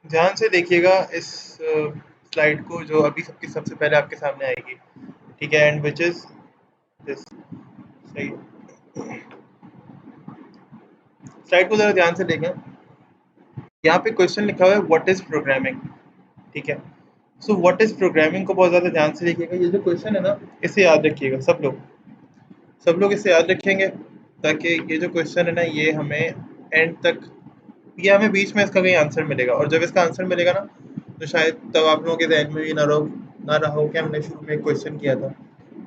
ध्यान से देखिएगा इस स्लाइड को जो अभी सबसे पहले आपके सामने आएगी, ठीक है, एंड विच इज दिस। सही, स्लाइड को जरा ध्यान से देखें। यहाँ पे क्वेश्चन लिखा हुआ है व्हाट इज प्रोग्रामिंग, ठीक है। सो व्हाट इज प्रोग्रामिंग को बहुत ज़्यादा ध्यान से देखिएगा। ये जो क्वेश्चन है ना, इसे याद रखिएगा सब लोग इसे याद रखेंगे, ताकि ये जो क्वेश्चन है ना, ये हमें एंड तक, ये हमें बीच में इसका कहीं आंसर मिलेगा, और जब इसका आंसर मिलेगा ना, तो शायद तब आप लोगों के जहन में भी ना रहा हो कि हमने शुरू में एक क्वेश्चन किया था।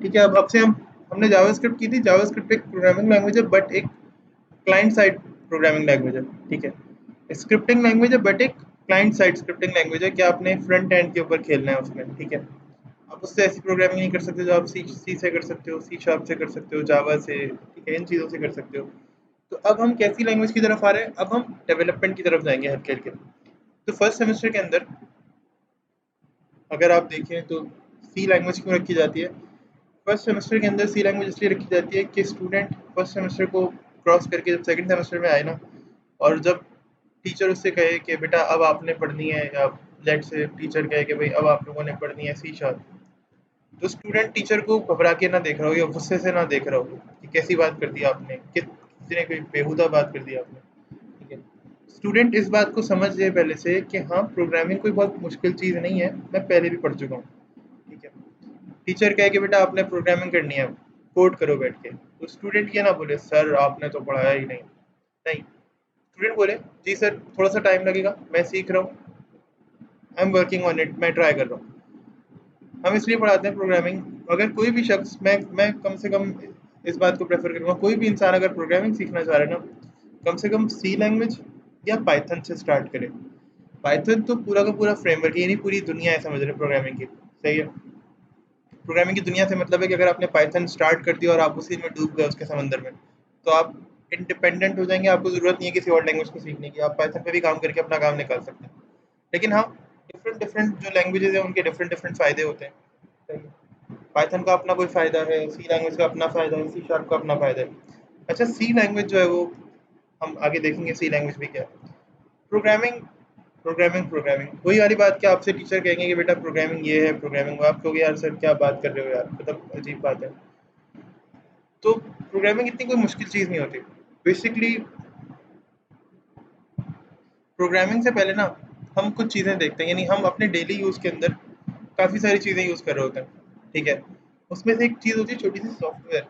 ठीक है, अब से हमने जावास्क्रिप्ट की थी। जावास्क्रिप्ट एक प्रोग्रामिंग लैंग्वेज है, बट एक क्लाइंट साइड प्रोग्रामिंग लैंग्वेज है, ठीक है। स्क्रिप्टिंग लैंग्वेज है, बट एक क्लाइंट साइड स्क्रिप्टिंग लैंग्वेज है कि आपने फ्रंट एंड के ऊपर खेलना है उसमें, ठीक है। आप उससे ऐसी प्रोग्रामिंग नहीं कर सकते जो आप सी से कर सकते हो, सी शार्प से कर सकते हो, जावा से, ठीक है, इन चीज़ों से कर सकते हो। तो अब हम कैसी लैंग्वेज की तरफ आ रहे हैं? अब हम डेवलपमेंट की तरफ जाएंगे हल्के हल्के। तो फर्स्ट सेमेस्टर के अंदर अगर आप देखें तो सी लैंग्वेज क्यों रखी जाती है? फर्स्ट सेमेस्टर के अंदर सी लैंग्वेज इसलिए रखी जाती है कि स्टूडेंट फर्स्ट सेमेस्टर को क्रॉस करके जब सेकंड सेमेस्टर में आए ना, और जब टीचर उससे कहे कि बेटा अब आपने पढ़नी है, या लेट से टीचर कहे कि भाई अब आप लोगों ने पढ़नी है सी शार्प, तो स्टूडेंट टीचर को घबरा के ना देख रहा हो या गुस्से से ना देख रहा हो कि कैसी बात कर दी आपने, किसी ने कोई बेहुदा बात कर दी आपने, ठीक है। स्टूडेंट इस बात को समझ जाए पहले से कि हाँ, प्रोग्रामिंग कोई बहुत मुश्किल चीज़ नहीं है, मैं पहले भी पढ़ चुका हूँ, ठीक है। टीचर कहे कि बेटा आपने प्रोग्रामिंग करनी है, कोड करो बैठ के, तो स्टूडेंट ये ना बोले सर आपने तो पढ़ाया ही नहीं। नहीं, स्टूडेंट बोले जी सर थोड़ा सा टाइम लगेगा, मैं सीख रहा हूँ, I am working on it, मैं ट्राई कर रहा हूँ। हम इसलिए पढ़ाते हैं प्रोग्रामिंग। अगर कोई भी शख्स, मैं कम से कम इस बात को प्रेफर करूँगा, कोई भी इंसान अगर प्रोग्रामिंग सीखना चाह रहा है ना, कम से कम सी लैंग्वेज या पाइथन से स्टार्ट करे। पाइथन तो पूरा का पूरा फ्रेमवर्क है, यानी पूरी दुनिया है समझ रहे प्रोग्रामिंग की, सही है। प्रोग्रामिंग की दुनिया से मतलब है कि अगर आपने पाइथन स्टार्ट कर दिया और आप उसी में डूब गए उसके समंदर में, तो आप इंडिपेंडेंट हो जाएंगे, आपको ज़रूरत नहीं है किसी और लैंग्वेज को सीखने की, आप पाइथन पे भी काम करके अपना काम निकाल सकते हैं। लेकिन हाँ, डिफरेंट डिफरेंट जो लैंग्वेजेस हैं उनके डिफरेंट डिफरेंट फ़ायदे होते हैं, सही है। पाइथन का अपना कोई फ़ायदा है, सी लैंग्वेज का अपना फ़ायदा है, सी शार्प का अपना फ़ायदा है। अच्छा, सी लैंग्वेज जो है वो हम आगे देखेंगे सी लैंग्वेज भी क्या है। प्रोग्रामिंग प्रोग्रामिंग वही वाली बात कि आपसे टीचर कहेंगे कि बेटा प्रोग्रामिंग ये है, प्रोग्रामिंग वो, आप कहोगे यार सर क्या बात कर रहे हो यार, मतलब अजीब बात है। तो प्रोग्रामिंग इतनी कोई मुश्किल चीज़ नहीं होती। बेसिकली प्रोग्रामिंग से पहले ना हम कुछ चीज़ें देखते हैं, यानी हम अपने डेली यूज़ के अंदर काफ़ी सारी चीज़ें यूज़ कर रहे होते हैं, ठीक है। उसमें से एक चीज़ होती है छोटी सी सॉफ्टवेयर।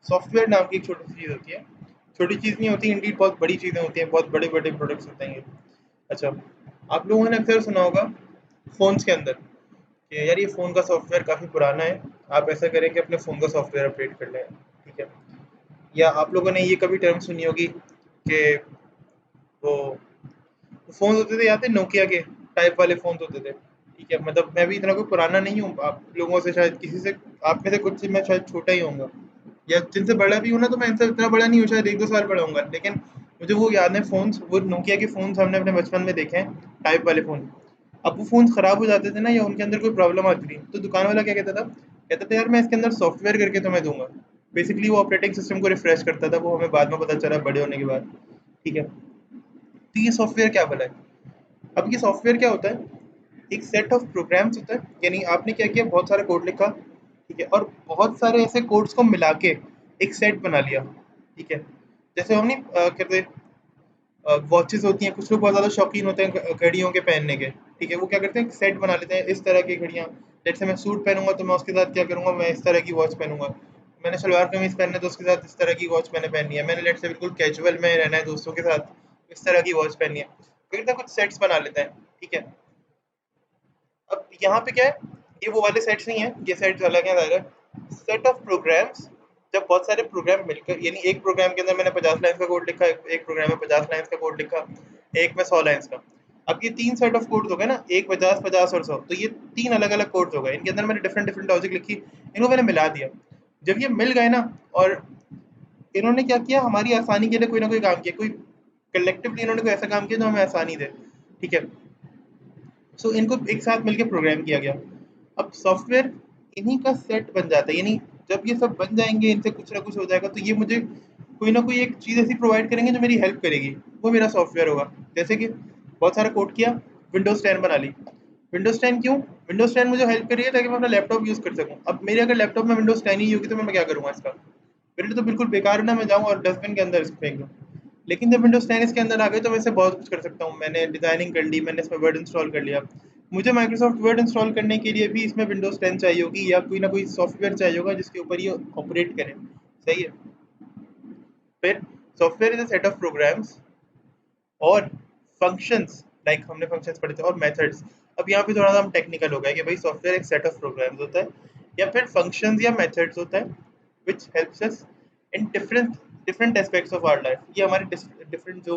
सॉफ्टवेयर नाम की एक छोटी सी चीज़ होती है, छोटी चीज़ नहीं होती, इंडीड बहुत बड़ी चीज़ें होती हैं, बहुत बड़े बड़े प्रोडक्ट्स होते हैं ये। अच्छा, आप लोगों ने अक्सर सुना होगा फ़ोन्स के अंदर कि यार ये फ़ोन का सॉफ्टवेयर काफ़ी पुराना है, आप ऐसा करें कि अपने फ़ोन का सॉफ्टवेयर अपडेट कर लें, ठीक है। या आप लोगों ने ये कभी टर्म सुनी होगी कि वो फ़ोन होते थे, याद है नोकिया के टाइप वाले फ़ोन होते थे, ठीक है। मतलब मैं भी इतना कोई पुराना नहीं हूँ, आप लोगों से शायद किसी से, आप में से कुछ से मैं शायद छोटा ही होऊंगा, या जिनसे बड़ा भी हूँ ना, तो मैं इनसे इतना बड़ा नहीं हूँ, शायद 1-2 साल बड़ा होऊंगा, लेकिन मुझे वो याद है फ़ोन्स, वो नोकिया के फ़ोन्स हमने अपने बचपन में देखे हैं, टाइप वाले फ़ोन। अब वो फ़ोन्स ख़राब हो जाते थे ना, या उनके अंदर कोई प्रॉब्लम आती थी, तो दुकान वाला क्या कहता था, कहता था यार मैं इसके अंदर सॉफ्टवेयर करके तुम्हें दूंगा। बेसिकली वो ऑपरेटिंग सिस्टम को रिफ्रेश करता था, वो हमें बाद में पता चला बड़े होने के बाद, ठीक है। तो ये सॉफ्टवेयर क्या भला है? अब ये सॉफ्टवेयर क्या होता है? एक सेट ऑफ प्रोग्राम्स होता है, यानी आपने क्या किया, बहुत सारा कोड लिखा, ठीक है, और बहुत सारे ऐसे कोड्स को मिला के एक सेट बना लिया, ठीक है। जैसे हम नहीं कहते, वॉचेस होती हैं, कुछ लोग बहुत ज़्यादा शौकीन होते हैं घड़ियों के पहनने के, ठीक है, वो क्या करते हैं सेट बना लेते हैं इस तरह की घड़ियाँ। जैसे मैं सूट पहनूंगा तो मैं उसके साथ क्या करूँगा, मैं इस तरह की वॉच पहनूंगा। मैंने सलवार कमीज पहनना है तो उसके साथ इस तरह की वॉच मैंने पहननी है। मैंने लेट से बिल्कुल कैजुअल में रहना है दोस्तों के साथ, इस तरह की वॉच पहननी है। फिर कुछ सेट्स बना लेते हैं, ठीक है। अब यहाँ पे क्या है, ये वो वाले सेट्स नहीं है, ये सेट्स अलग है ज़रा। सेट ऑफ प्रोग्राम्स, जब बहुत सारे प्रोग्राम मिलकर, यानी एक प्रोग्राम के अंदर मैंने 50 लाइन का कोड लिखा, एक प्रोग्राम में 50 लाइन का कोड लिखा, एक में 100 लाइन का। अब ये तीन सेट ऑफ कोड्स हो गए ना, एक 50, 50 और 100, तो ये तीन अलग अलग कोड्स हो गए, इनके अंदर मैंने डिफरेंट डिफरेंट लॉजिक लिखी, इनको मैंने मिला दिया। जब ये मिल गए ना, और इन्होंने क्या किया, हमारी आसानी के लिए कोई ना कोई काम किया, कोई कलेक्टिवली इन्होंने कोई ऐसा काम किया जो हमें आसानी दे, ठीक है। सो इनको एक साथ मिलकर प्रोग्राम किया गया। अब सॉफ्टवेयर इन्हीं का सेट बन जाता है, यानी जब ये सब बन जाएंगे, इनसे कुछ ना कुछ हो जाएगा, तो ये मुझे कोई ना कोई एक चीज़ ऐसी प्रोवाइड करेंगे जो मेरी हेल्प करेगी, वो मेरा सॉफ्टवेयर होगा। जैसे कि बहुत सारा कोड किया, विंडोज 10 बना ली। विंडोज 10 क्यों? विंडोज 10 मुझे हेल्प कर रही है ताकि मैं अपना लैपटॉप यूज़ कर सकूँ। अब मेरे अगर लैपटॉप में विंडोज 10 ही होगी तो मैं क्या करूँगा इसका? मेरे लिए तो बिल्कुल बेकार है ना, मैं जाऊँ और डस्टबिन के अंदर इसको फेंक दूँ। लेकिन जब विंडोज 10 इसके अंदर आ गई तो मैं इससे बहुत कुछ कर सकता हूँ। मैंने डिज़ाइनिंग कर ली, मैंने इसमें वर्ड इंस्टॉल कर लिया। मुझे माइक्रोसॉफ्ट वर्ड इंस्टॉल करने के लिए भी इसमें विंडोज 10 चाहिए होगी या कोई ना कोई सॉफ्टवेयर चाहिए होगा जिसके ऊपर ये ऑपरेट करे। सही है? फिर software is a set of programs और फंक्शंस, लाइक हमने फंक्शंस पढ़े थे, और मेथड्स। अब यहाँ पे थोड़ा सा हम टेक्निकल हो गया कि भाई सॉफ्टवेयर एक सेट ऑफ प्रोग्राम्स होता है या फिर फंक्शंस या मेथड्स होता है which helps us in different different aspects of our life. ये हमारे डिफरेंट जो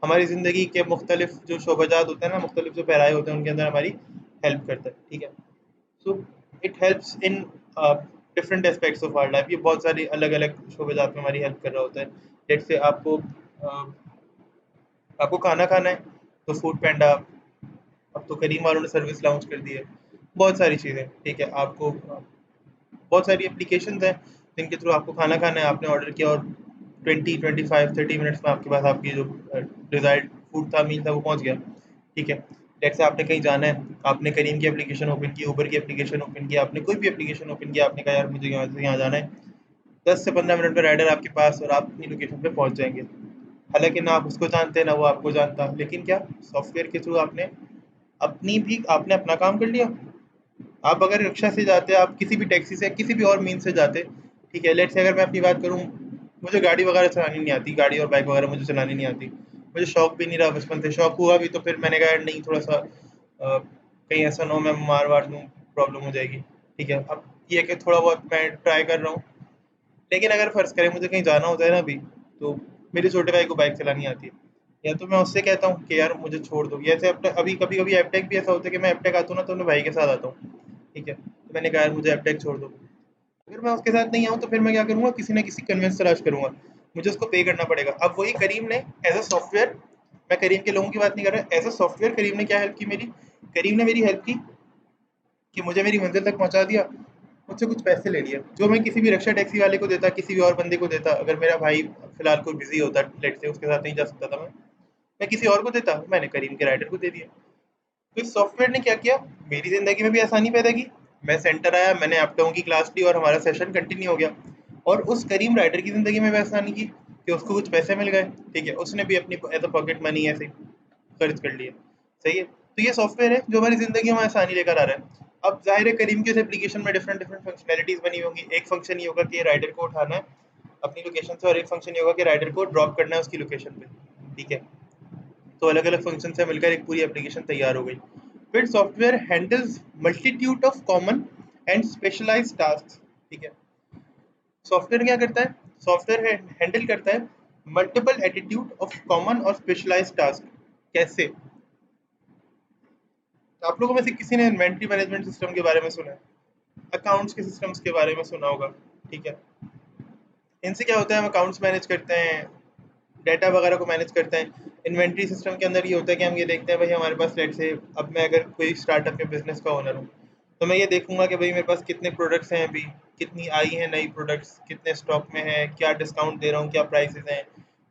हमारी ज़िंदगी के मुख्तलिफ जो शोबाजात होते हैं ना, मुख्तलिफ जो पैराए होते हैं उनके अंदर हमारी हेल्प करता है। ठीक है, so it helps in different aspects of our life. ये बहुत सारी अलग अलग शोबाजात में हमारी हेल्प कर रहा होता है। जैसे आपको खाना खाना है तो फूड पैंडा, अब तो करीम वालों ने सर्विस लॉन्च कर दी है। बहुत सारी चीज़ें, ठीक है, आपको बहुत सारी एप्लीकेशंस हैं जिनके थ्रू आपको खाना खाना है, आपने ऑर्डर किया और 20, 25, 30 मिनट्स में आपके पास आपकी जो डिज़ायर्ड फूड था, मील था, वो पहुंच गया। ठीक है, जैसे आपने कहीं जाना है, आपने करीम की एप्लीकेशन ओपन की, ऊबर की एप्लीकेशन ओपन की, आपने कोई भी एप्लीकेशन ओपन किया, आपने कहा यार मुझे यहाँ से यहाँ जाना है, 10 से 15 मिनट में राइडर आपके पास और आप अपनी लोकेशन पे पहुंच जाएंगे। हालांकि ना आप उसको जानते ना वो आपको जानता, लेकिन क्या सॉफ्टवेयर के थ्रू आपने अपना काम कर लिया। आप अगर रिक्शा से जाते, आप किसी भी टैक्सी से किसी भी और मीन से जाते, ठीक है, लेट्स से अगर मैं अपनी बात करूँ, मुझे गाड़ी वगैरह चलानी नहीं आती, गाड़ी और बाइक वगैरह मुझे चलानी नहीं आती, मुझे शौक भी नहीं रहा बचपन से। शौक हुआ भी तो फिर मैंने कहा यार नहीं, थोड़ा सा कहीं ऐसा ना हो मैं मार वार दूँ, प्रॉब्लम हो जाएगी। ठीक है, अब ये है कि थोड़ा बहुत मैं ट्राई कर रहा हूँ। लेकिन अगर फ़र्ज़ करें मुझे कहीं जाना होता है ना अभी, तो मेरे छोटे भाई को बाइक चलानी आती है, या तो मैं उससे कहता हूँ कि यार मुझे छोड़ दो, या ऐसे अभी कभी कभी एपटेक भी ऐसा होता है कि मैं एपटेक आता हूँ ना तो अपने भाई के साथ आता हूँ। ठीक है, तो मैंने कहा यार मुझे एपटेक छोड़ दो। अगर मैं उसके साथ नहीं आऊँ तो फिर मैं क्या करूँगा, किसी ना किसी कन्वेंस तलाश करूँगा, मुझे उसको पे करना पड़ेगा। अब वही करीम ने एज अ सॉफ्टवेयर, मैं करीम के लोगों की बात नहीं कर रहा, एज अ सॉफ्टवेयर करीम ने क्या हेल्प की मेरी, करीम ने मेरी हेल्प की कि मुझे मेरी मंजिल तक पहुँचा दिया, मुझसे कुछ पैसे ले लिए जो मैं किसी भी रिक्शा टैक्सी वाले को देता, किसी भी और बंदे को देता। अगर मेरा भाई फिलहाल कोई बिजी होता, लेट से उसके साथ नहीं जा सकता था मैं किसी और को देता, मैंने करीम के राइडर को दे दिया। तो इस सॉफ्टवेयर ने क्या किया, मेरी ज़िंदगी में भी आसानी पैदा की। मैं सेंटर आया, मैंने अपडाउन की क्लास ली और हमारा सेशन कंटिन्यू हो गया। और उस करीम राइडर की ज़िंदगी में भी आसानी की कि उसको कुछ पैसे मिल गए। ठीक है, उसने भी अपनी एज अ पॉकेट मनी ऐसे खर्च कर लिए। सही है, तो ये सॉफ्टवेयर है जो हमारी ज़िंदगी में आसानी लेकर आ रहा है। अब ज़ाहिर है करीम की उस एप्लीकेशन में डिफरेंट डिफरेंट फंक्शनैलिटीज़ बनी होंगी। एक फंक्शन ये होगा कि राइडर को उठाना है अपनी लोकेशन से, और एक फंक्शन ये होगा कि राइडर को ड्रॉप करना है उसकी लोकेशन पे। ठीक है, तो अलग अलग फंक्शन से मिलकर एक पूरी एप्लीकेशन तैयार हो गई। फिर software handles multitude of common and specialised task. ठीक है, सॉफ्टवेयर क्या करता है, सॉफ्टवेयर हैंडल करता है मल्टीपल एटीट्यूड ऑफ कॉमन और स्पेशलाइज्ड टास्क। कैसे? आप लोगों में से किसी ने इन्वेंट्री मैनेजमेंट सिस्टम के बारे में सुना है, अकाउंट्स के सिस्टम्स के बारे में सुना होगा। ठीक है, इनसे क्या होता है, हम अकाउंट्स मैनेज करते हैं, डाटा वगैरह को मैनेज करते हैं। इन्वेंट्री सिस्टम के अंदर ये होता है कि हम ये देखते हैं भाई हमारे पास, लेट से अब मैं अगर कोई स्टार्टअप या बिजनेस का ओनर हूँ, तो मैं ये देखूंगा कि भाई मेरे पास कितने प्रोडक्ट्स हैं, अभी कितनी आई हैं नई प्रोडक्ट्स, कितने स्टॉक में है, क्या डिस्काउंट दे रहा हूँ, क्या प्राइसेस हैं,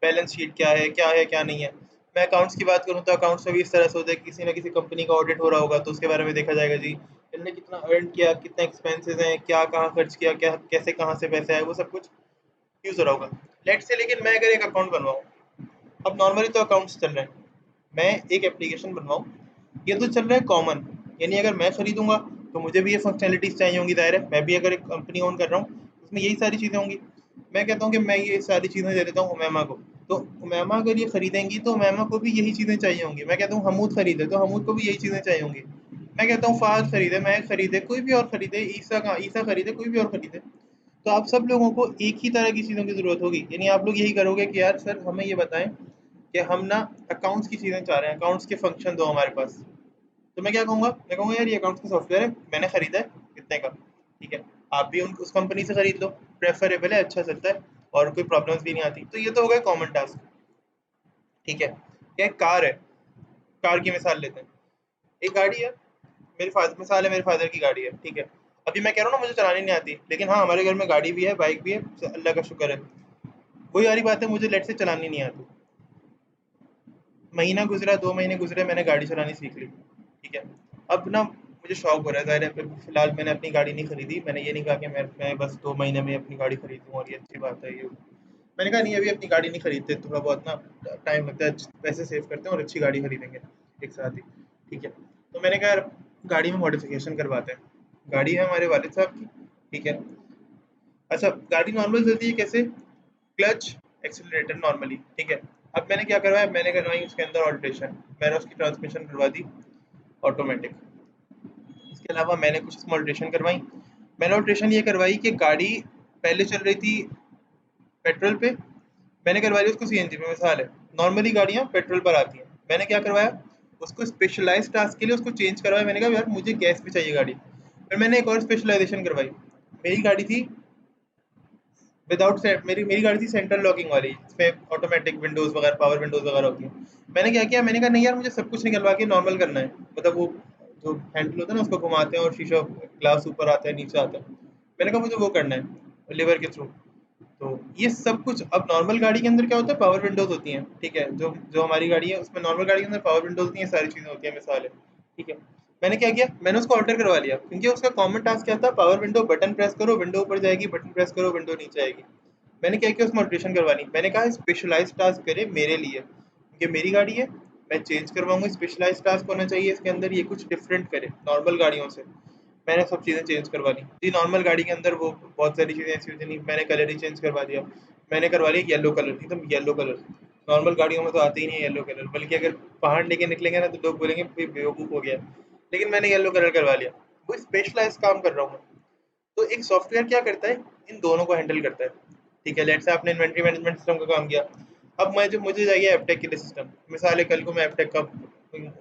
बैलेंस शीट क्या है क्या नहीं है। मैं अकाउंट्स की बात करूँ तो अकाउंट्स में भी इस तरह से होता है, किसी ना किसी कंपनी का ऑडिट हो रहा होगा तो उसके बारे में देखा जाएगा जी इन्होंने कितना अर्न किया, कितने एक्सपेंसेस हैं, क्या कहाँ खर्च किया, क्या कैसे कहाँ से पैसे आए, वो सब कुछ यूज़ हो रहा होगा। लेट से लेकिन मैं अगर एक अकाउंट बनवाऊँ, अब नॉर्मली तो अकाउंट्स चल रहे हैं, मैं एक एप्लीकेशन बनवाऊँ, ये तो चल रहा है कॉमन, यानी अगर मैं खरीदूंगा तो मुझे भी ये फंक्शनैलिटीज़ चाहिए होंगी, ज़ाहिर है मैं भी अगर एक कंपनी ओन कर रहा हूँ उसमें यही सारी चीज़ें होंगी। मैं कहता हूँ कि मैं ये सारी चीज़ें दे देता हूँ उमैमा को, तो उमैमा अगर ये खरीदेंगी तो उमैमा को भी यही चीज़ें चाहिए होंगी। मैं कहता हूँ हमूद खरीदे तो हमूद को भी यही चीज़ें चाहिए होंगी। मैं कहता हूँ फ़ाद खरीदे, मैं खरीदे, कोई भी और खरीदे, ईसा खरीदे, कोई भी और खरीदे, तो आप सब लोगों को एक ही तरह की चीज़ों की ज़रूरत होगी। यानी आप लोग यही करोगे कि यार सर हमें ये बताएं कि हम ना अकाउंट्स की चीज़ें चाह रहे हैं, अकाउंट्स के फंक्शन दो हमारे पास। तो मैं क्या कहूँगा, मैं कहूँगा यार ये अकाउंट्स का सॉफ्टवेयर है, मैंने खरीदा है कितने का, ठीक है, आप भी उस कंपनी से खरीद लो, प्रेफरेबल है, अच्छा चलता है और कोई प्रॉब्लम्स भी नहीं आती। तो ये तो हो गया कॉमन टास्क। ठीक है, क्या एक कार है, कार की मिसाल लेते हैं। एक गाड़ी है, मेरे फादर मिसाल है, मेरे फादर की गाड़ी है। ठीक है, अभी मैं कह रहा हूँ ना मुझे चलानी नहीं आती, लेकिन हाँ हमारे घर में गाड़ी भी है, बाइक भी है, अल्लाह का शुक्र है। वही वाली बात है, मुझे लेट से चलानी नहीं आती, महीना गुजरा, 2 महीने गुजरे, मैंने गाड़ी चलानी सीख ली, ठीक है। अब ना मुझे शौक हो रहा है, ज़ाहिर है फिलहाल मैंने अपनी गाड़ी नहीं खरीदी, मैंने ये नहीं कहा कि मैं बस 2 महीने में अपनी गाड़ी खरीदूँ और ये अच्छी बात है ये। मैंने कहा नहीं, अभी अपनी गाड़ी नहीं खरीदते, थोड़ा बहुत ना टाइम लगता है, पैसे सेव करते हैं और अच्छी गाड़ी खरीदेंगे एक साथ ही, ठीक है। तो मैंने कहा यार गाड़ी में मॉडिफिकेशन करवाते हैं। गाड़ी है हमारे वालिद साहब की, ठीक है। अच्छा, गाड़ी नॉर्मल चलती है कैसे? क्लच, एक्सीलरेटर नॉर्मली, ठीक है। अब मैंने क्या करवाया, मैंने करवाई उसके अंदर ऑल्ट्रेशन, मैंने उसकी ट्रांसमिशन करवा दी ऑटोमेटिक। इसके अलावा मैंने कुछ इसमें ऑल्ट्रेशन करवाई। मैंने ऑल्ट्रेशन ये करवाई कि गाड़ी पहले चल रही थी पेट्रोल पे, मैंने करवा लिया उसको सीएनजी पे। मिसाल है, नॉर्मली गाड़ियाँ पेट्रोल पर आती हैं, मैंने क्या करवाया, उसको स्पेशलाइज्ड टास्क के लिए उसको चेंज करवाया। मैंने कहा यार मुझे गैस पे चाहिए गाड़ी, फिर मैंने एक और स्पेशलाइजेशन करवाई। मेरी गाड़ी थी विदाउट सेट, मेरी मेरी गाड़ी थी सेंट्रल लॉकिंग वाली, इसमें ऑटोमेटिक विंडोज वगैरह, पावर विंडोज वगैरह होती हैं। मैंने क्या किया, मैंने कहा नहीं यार मुझे सब कुछ निकलवा के नॉर्मल करना है, मतलब वो जो हैंडल होता है ना उसको घुमाते हैं और शीशा ग्लास ऊपर आता है नीचे आता है, मैंने कहा मुझे वो करना है लीवर के थ्रू। तो ये सब कुछ अब नॉर्मल गाड़ी के अंदर क्या होता है, पावर विंडोज होती हैं, ठीक है। जो जो हमारी गाड़ी है उसमें नॉर्मल गाड़ी के अंदर पावर विंडोज नहीं है, सारी चीज़ें होती हैं, मिसाल है, ठीक है। मैंने क्या किया, मैंने उसको ऑल्टर करवा लिया, क्योंकि उसका कॉमन टास्क क्या था, पावर विंडो बटन प्रेस करो विंडो ऊपर जाएगी, बटन प्रेस करो विंडो नीचे आएगी। मैंने क्या किया, उसमें ऑल्ट्रेशन करवानी, मैंने कहा स्पेशलाइज टास्क करे मेरे लिए, क्योंकि मेरी गाड़ी है, मैं चेंज करवाऊंगा, स्पेशलाइज टास्क होना चाहिए इसके अंदर, ये कुछ डिफरेंट करे नॉर्मल गाड़ियों से। मैंने सब चीज़ें चेंज करवा ली जी। नॉर्मल गाड़ी के अंदर वो बहुत सारी चीज़ें ऐसी होती नहीं, मैंने कलर ही चेंज करवा दिया। मैंने करवा लिया येलो कलर, एकदम येलो कलर। नॉर्मल गाड़ियों में तो आते ही नहीं येलो कलर, बल्कि अगर पहाड़ लेके निकलेंगे ना तो लोग बोलेंगे भाई बेवकूफ़ हो गया, लेकिन मैंने येलो कलर करवा लिया। वो स्पेशलाइज काम कर रहा हूँ मैं। तो एक सॉफ्टवेयर क्या करता है, इन दोनों को हैंडल करता है, ठीक है। लेट्स से आपने इन्वेंट्री मैनेजमेंट सिस्टम का काम किया, अब मैं जो मुझे चाहिए एपटेक के लिए सिस्टम, मिसाल है कल को मैं एपटेक का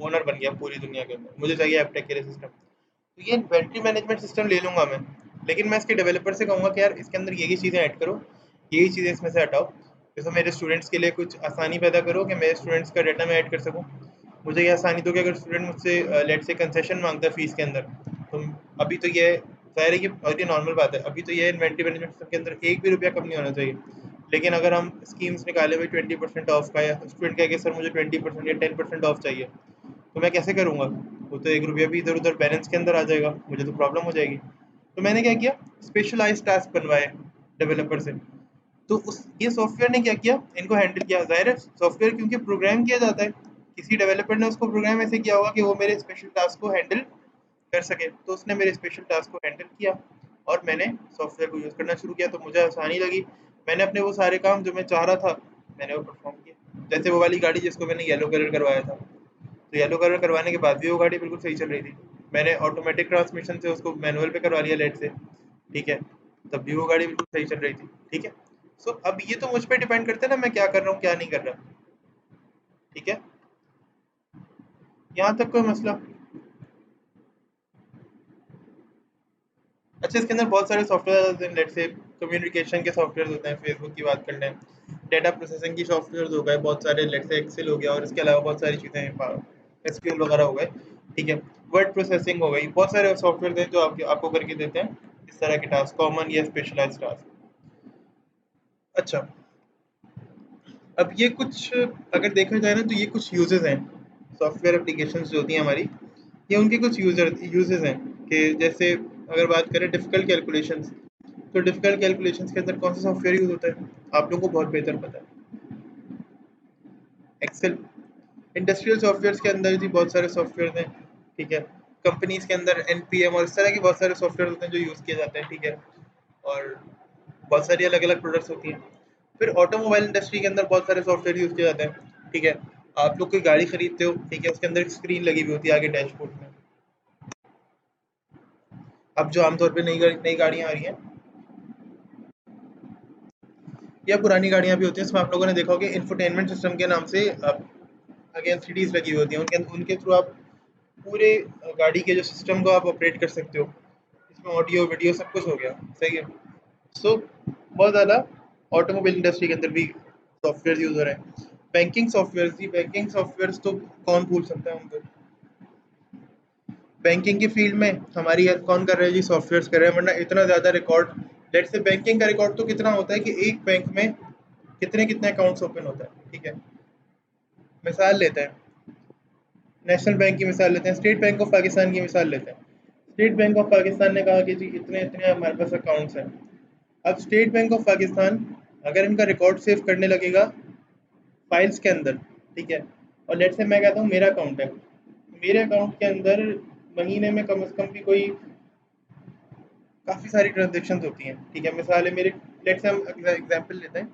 ओनर बन गया पूरी दुनिया के अंदर, मुझे चाहिए एपटेक के लिए सिस्टम, तो ये इन्वेंट्री मैनेजमेंट सिस्टम ले लूँगा मैं, लेकिन मैं इसके डेवलपर से कहूँगा कि यार इसके अंदर ये चीज़ें ऐड करो, यही चीज़ें इसमें से हटाओ, जैसे मेरे स्टूडेंट्स के लिए कुछ आसानी पैदा करो कि मेरे स्टूडेंट्स का डाटा मैं ऐड कर सकूँ। मुझे ये आसानी तो कि अगर स्टूडेंट मुझसे लेट से कंसेशन मांगता है फीस के अंदर, तो अभी तो ये ज़ाहिर है कि बहुत ही नॉर्मल बात है, अभी तो ये इन्वेंट्री मैनेजमेंट सिस्टम के अंदर एक भी रुपया कम नहीं होना चाहिए। लेकिन अगर हम स्कीम्स निकाले हुए 20% ऑफ का, या स्टूडेंट कहे कि सर मुझे 20% या 10% ऑफ चाहिए, तो मैं कैसे करूँगा? वो तो 1 रुपया भी इधर-उधर बैलेंस के अंदर आ जाएगा, मुझे तो प्रॉब्लम हो जाएगी। तो मैंने क्या किया, स्पेशलाइज़्ड टास्क बनवाए डेवलपर से। तो उस ये सॉफ्टवेयर ने क्या किया, इनको हैंडल किया। ज़ाहिर है सॉफ्टवेयर क्योंकि प्रोग्राम किया जाता है, किसी डेवलपर ने उसको प्रोग्राम ऐसे किया होगा कि वो मेरे स्पेशल टास्क को हैंडल कर सके। तो उसने मेरे स्पेशल टास्क को हैंडल किया और मैंने सॉफ्टवेयर को यूज़ करना शुरू किया, तो मुझे आसानी लगी। मैंने अपने वो सारे काम जो मैं चाह रहा था, मैंने वो परफ़ॉर्म किए। जैसे वो वाली गाड़ी जिसको मैंने येलो कलर करवाया था, तो येलो कलर करवाने के बाद भी वो गाड़ी बिल्कुल सही चल रही थी। मैंने ऑटोमेटिक ट्रांसमिशन से उसको मैनुअल पे करवा लिया लेट से, ठीक है, तब भी वो गाड़ी बिल्कुल सही चल रही थी, ठीक है। सो अब ये तो मुझ पे डिपेंड करता है ना, मैं क्या कर रहा हूँ क्या नहीं कर रहा, ठीक है। यहाँ तक कोई मसला? अच्छा, इसके अंदर बहुत सारे सॉफ्टवेयर होते हैं, लेट से कम्युनिकेशन के सॉफ्टवेयर होते हैं, फेसबुक की बात कर लें, डेटा प्रोसेसिंग की सॉफ्टवेयर हो गए बहुत सारे, लेट से एक्सेल हो गया, और इसके अलावा बहुत सारी चीज़ें हैं, एसक्यूएल वगैरह हो गए, ठीक है। वर्ड प्रोसेसिंग हो गई, बहुत सारे सॉफ्टवेयर हैं जो आपको करके देते हैं इस तरह के टास्क, कॉमन या स्पेशलाइज्ड टास्क। अच्छा, अब ये कुछ अगर देखा जाए ना तो ये कुछ यूजेस हैं, सॉफ्टवेयर एप्लीकेशंस जो होती हैं हमारी, ये उनके कुछ यूजेस हैं, कि जैसे अगर बात करें डिफ़िकल्ट कैलकुलेशंस, तो डिफ़िकल्ट कैलकुलेशंस के अंदर कौन सा सॉफ्टवेयर यूज़ होता है? आप लोगों को बहुत बेहतर पता है, एक्सेल। इंडस्ट्रियल सॉफ्टवेयर्स के अंदर भी बहुत सारे सॉफ्टवेयर हैं, ठीक है। कंपनीज़ के अंदर एनपीएम और इस तरह के बहुत सारे सॉफ्टवेयर होते हैं जो यूज़ किए जाते हैं, ठीक है। और बहुत सारी अलग-अलग प्रोडक्ट्स होती हैं। फिर ऑटोमोबाइल इंडस्ट्री के अंदर बहुत सारे सॉफ्टवेयर यूज़ किए जाते हैं, ठीक है। आप लोग कोई गाड़ी खरीदते हो, ठीक है, उसके अंदर एक स्क्रीन लगी हुई होती है आगे डैशबोर्ड में। अब जो आमतौर पे नई गाड़ियाँ आ रही हैं या पुरानी गाड़ियाँ भी होती हैं, इसमें आप लोगों ने देखा होगा इंफोटेनमेंट सिस्टम के नाम से आगे एलसीडीज लगी हुई होती हैं, उनके उनके थ्रू आप पूरे गाड़ी के जो सिस्टम को आप ऑपरेट कर सकते हो। इसमें ऑडियो वीडियो सब कुछ हो गया, सही है। सो बहुत ज़्यादा ऑटोमोबाइल इंडस्ट्री के अंदर भी सॉफ्टवेयर यूज़ हो रहे हैं। बैंकिंग सॉफ्टवेयर जी, बैंकिंग सॉफ्टवेयर तो कौन भूल सकता है उनको। बैंकिंग की फील्ड में हमारी हेल्प कौन कर रहा है जी, सॉफ्टवेयर कर रहे हैं, वरना इतना ज़्यादा रिकॉर्ड, लेट से बैंकिंग का रिकॉर्ड तो कितना होता है कि एक बैंक में कितने कितने अकाउंट्स ओपन होता है, ठीक है। मिसाल लेते हैं, नेशनल बैंक की मिसाल लेते हैं, स्टेट बैंक ऑफ पाकिस्तान की मिसाल लेते हैं। स्टेट बैंक ऑफ पाकिस्तान ने कहा कि जी इतने इतने हमारे पास अकाउंट्स हैं। अब स्टेट बैंक ऑफ पाकिस्तान अगर इनका रिकॉर्ड सेव करने लगेगा फाइल्स के अंदर, ठीक है, और लेट्स से मैं कहता हूँ मेरा अकाउंट है, मेरे अकाउंट के अंदर महीने में कम से कम भी कोई काफ़ी सारी ट्रांजेक्शन्स होती हैं, ठीक है। मिसाल है मेरे, लेट्स से हम एग्जांपल लेते हैं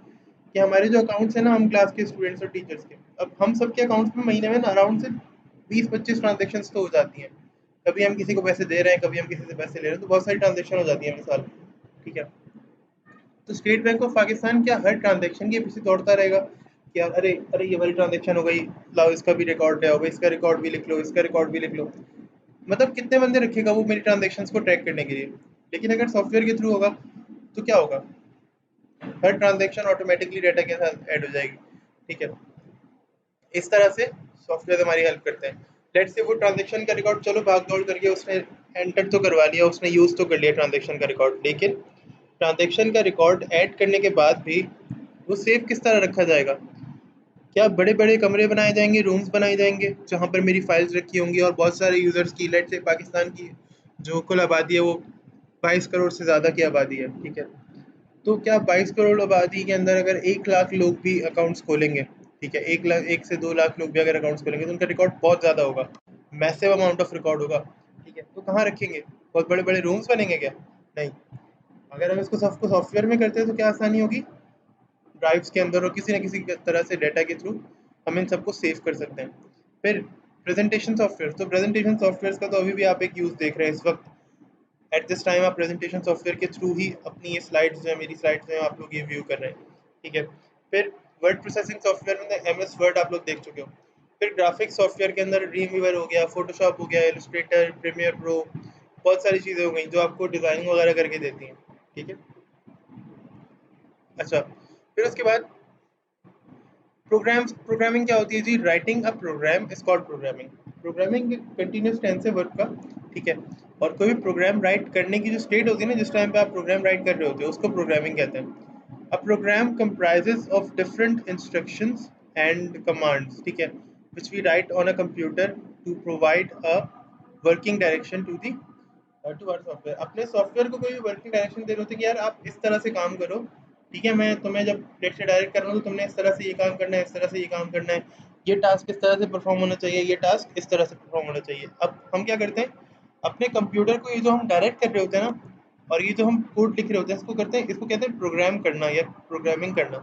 कि हमारे जो अकाउंट्स हैं ना, हम क्लास के स्टूडेंट्स और टीचर्स के, अब हम सब के अकाउंट्स में महीने में ना अराउंड से 20-25 ट्रांजेक्शन्स तो हो जाती हैं। कभी हम किसी को पैसे दे रहे हैं, कभी हम किसी से पैसे ले रहे हैं, तो बहुत सारी ट्रांजेक्शन हो जाती है मिसाल, ठीक है। तो स्टेट बैंक ऑफ पाकिस्तान क्या हर ट्रांजेक्शन के पीछे दौड़ता रहेगा कि यार अरे अरे ये वाली ट्रांजेक्शन हो गई, लाओ इसका भी रिकॉर्ड ले आओ, इसका रिकॉर्ड भी लिख लो, इसका रिकॉर्ड भी लिख लो। मतलब कितने बंदे रखेगा वो मेरी ट्रांजेक्शन्स को ट्रैक करने के लिए। लेकिन अगर सॉफ्टवेयर के थ्रू होगा तो क्या होगा, हर ट्रांजेक्शन ऑटोमेटिकली डाटा के साथ ऐड हो जाएगी, ठीक है। इस तरह से सॉफ्टवेयर हमारी हेल्प करते हैं। लेट्स से वो ट्रांजेक्शन का रिकॉर्ड, चलो भाग दौड़ करके उसने एंटर तो करवा लिया, उसने यूज़ तो कर लिया ट्रांजेक्शन का रिकॉर्ड, लेकिन ट्रांजेक्शन का रिकॉर्ड ऐड करने के बाद भी वो सेव किस तरह रखा जाएगा। क्या बड़े बड़े कमरे बनाए जाएंगे, रूम्स बनाए जाएंगे जहाँ पर मेरी फाइल्स रखी होंगी और बहुत सारे यूज़र्स की, लेट्स से पाकिस्तान की जो कुल आबादी है वो 22 करोड़ से ज़्यादा की आबादी है, ठीक है। तो क्या 22 करोड़ आबादी के अंदर अगर 1 लाख लोग भी अकाउंट्स खोलेंगे, ठीक है, 1 लाख 1 से 2 लाख लोग भी अगर अकाउंट्स खोलेंगे तो उनका रिकॉर्ड बहुत ज़्यादा होगा, मैसिव अमाउंट ऑफ रिकॉर्ड होगा, ठीक है। तो कहाँ रखेंगे, बहुत बड़े बड़े रूम्स बनेंगे क्या, नहीं। अगर हम इसको सबको सॉफ्टवेयर में करते हैं तो क्या आसानी होगी, ड्राइव्स के अंदर और किसी न किसी तरह से डेटा के थ्रू हम इन सबको सेव कर सकते हैं। फिर प्रेजेंटेशन सॉफ्टवेयर, तो प्रेजेंटेशन सॉफ्टवेयर का तो अभी भी आप एक यूज़ देख रहे हैं इस वक्त, एट दिस टाइम आप प्रेजेंटेशन सॉफ्टवेयर के थ्रू ही अपनी ये स्लाइड्स जो है, मेरी स्लाइड्स जो है, आप लोग ये व्यू कर रहे हैं, ठीक है। फिर वर्ड प्रोसेसिंग सॉफ्टवेयर में एम एस वर्ड आप लोग देख चुके हो। फिर ग्राफिक्स सॉफ्टवेयर के अंदर ड्रीमवीवर हो गया, फोटोशॉप हो गया, इलस्ट्रेटर, प्रीमियर प्रो, बहुत सारी चीज़ें हो गई जो आपको डिज़ाइनिंग वगैरह करके देती हैं, ठीक है। अच्छा, फिर उसके बाद प्रोग्रामिंग क्या होती है जी, writing a program is called programming. Programming continuous tense है वर्ब का, ठीक है। और कोई भी प्रोग्राम राइट करने की जो स्टेट होती है ना, जिस टाइम पे आप प्रोग्राम राइट कर रहे होते हो, उसको प्रोग्रामिंग कहते हैं। अ programme comprises of different instructions and commands, ठीक है, which we write on a computer to provide a working direction to the to our software. अपने सॉफ्टवेयर को कोई वर्किंग डायरेक्शन दे रहे होते कि यार आप इस तरह से काम करो, ठीक है। मैं तुम्हें जब डेट से डायरेक्ट कर रहा हूँ तो तुमने इस तरह से ये काम करना है, इस तरह से ये काम करना है, ये टास्क इस तरह से परफॉर्म होना चाहिए, ये टास्क इस तरह से परफॉर्म होना चाहिए। अब हम क्या करते हैं, अपने कंप्यूटर को ये जो हम डायरेक्ट कर रहे होते हैं ना, और ये जो हम कोड लिख रहे होते हैं, इसको करते हैं, इसको कहते हैं प्रोग्राम करना या प्रोग्रामिंग करना,